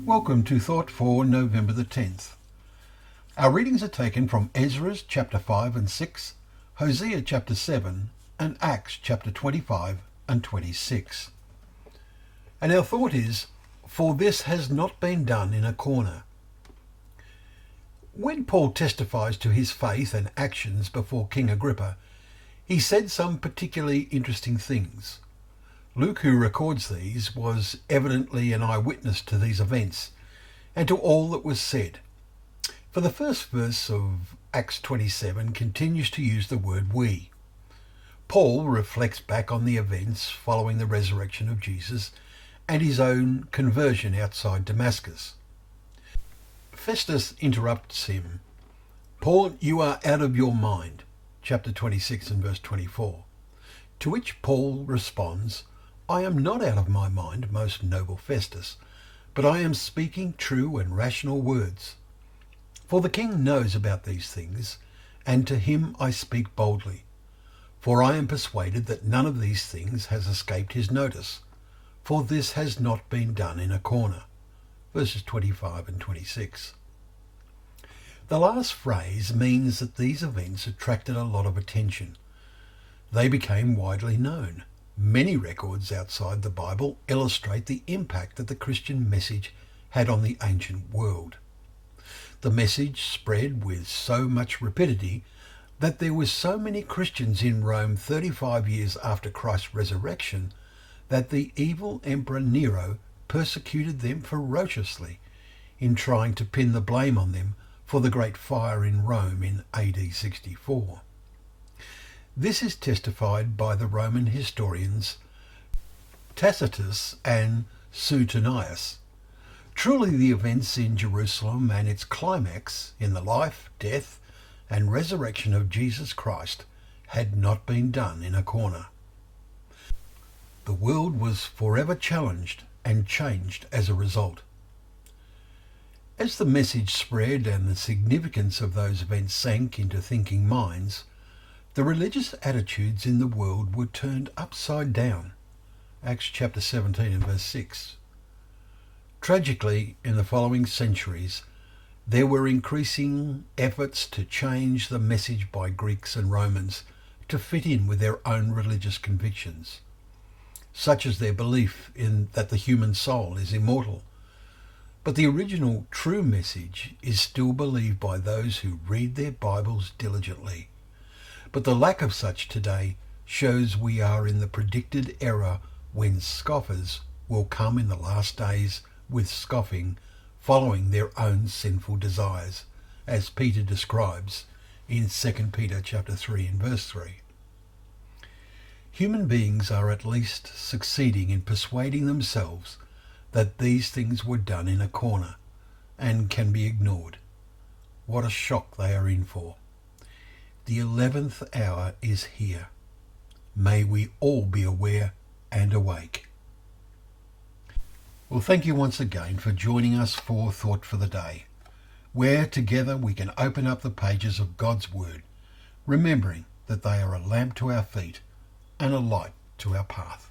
Welcome to Thought for November the 10th. Our readings are taken from Ezra chapter 5 and 6, Hosea chapter 7 and Acts chapter 25 and 26. And our thought is, for this has not been done in a corner. When Paul testifies to his faith and actions before King Agrippa, he said some particularly interesting things. Luke, who records these, was evidently an eyewitness to these events and to all that was said. For the first verse of Acts 27 continues to use the word we. Paul reflects back on the events following the resurrection of Jesus and his own conversion outside Damascus. Festus interrupts him. "Paul, you are out of your mind," chapter 26 and verse 24. To which Paul responds, "I am not out of my mind, most noble Festus, but I am speaking true and rational words. For the king knows about these things, and to him I speak boldly. For I am persuaded that none of these things has escaped his notice, for this has not been done in a corner." Verses 25 and 26. The last phrase means that these events attracted a lot of attention. They became widely known. Many records outside the Bible illustrate the impact that the Christian message had on the ancient world. The message spread with so much rapidity that there were so many Christians in Rome 35 years after Christ's resurrection that the evil Emperor Nero persecuted them ferociously in trying to pin the blame on them for the great fire in Rome in AD 64. This is testified by the Roman historians Tacitus and Suetonius. Truly the events in Jerusalem and its climax in the life, death and resurrection of Jesus Christ had not been done in a corner. The world was forever challenged and changed as a result. As the message spread and the significance of those events sank into thinking minds, the religious attitudes in the world were turned upside down. Acts chapter 17 and verse 6. Tragically, in the following centuries, there were increasing efforts to change the message by Greeks and Romans to fit in with their own religious convictions, such as their belief in that the human soul is immortal. But the original true message is still believed by those who read their Bibles diligently. But the lack of such today shows we are in the predicted era when scoffers will come in the last days with scoffing, following their own sinful desires, as Peter describes in 2 Peter chapter 3 and verse 3. Human beings are at least succeeding in persuading themselves that these things were done in a corner and can be ignored. What a shock they are in for. The 11th hour is here. May we all be aware and awake. Well, thank you once again for joining us for Thought for the Day, where together we can open up the pages of God's Word, remembering that they are a lamp to our feet and a light to our path.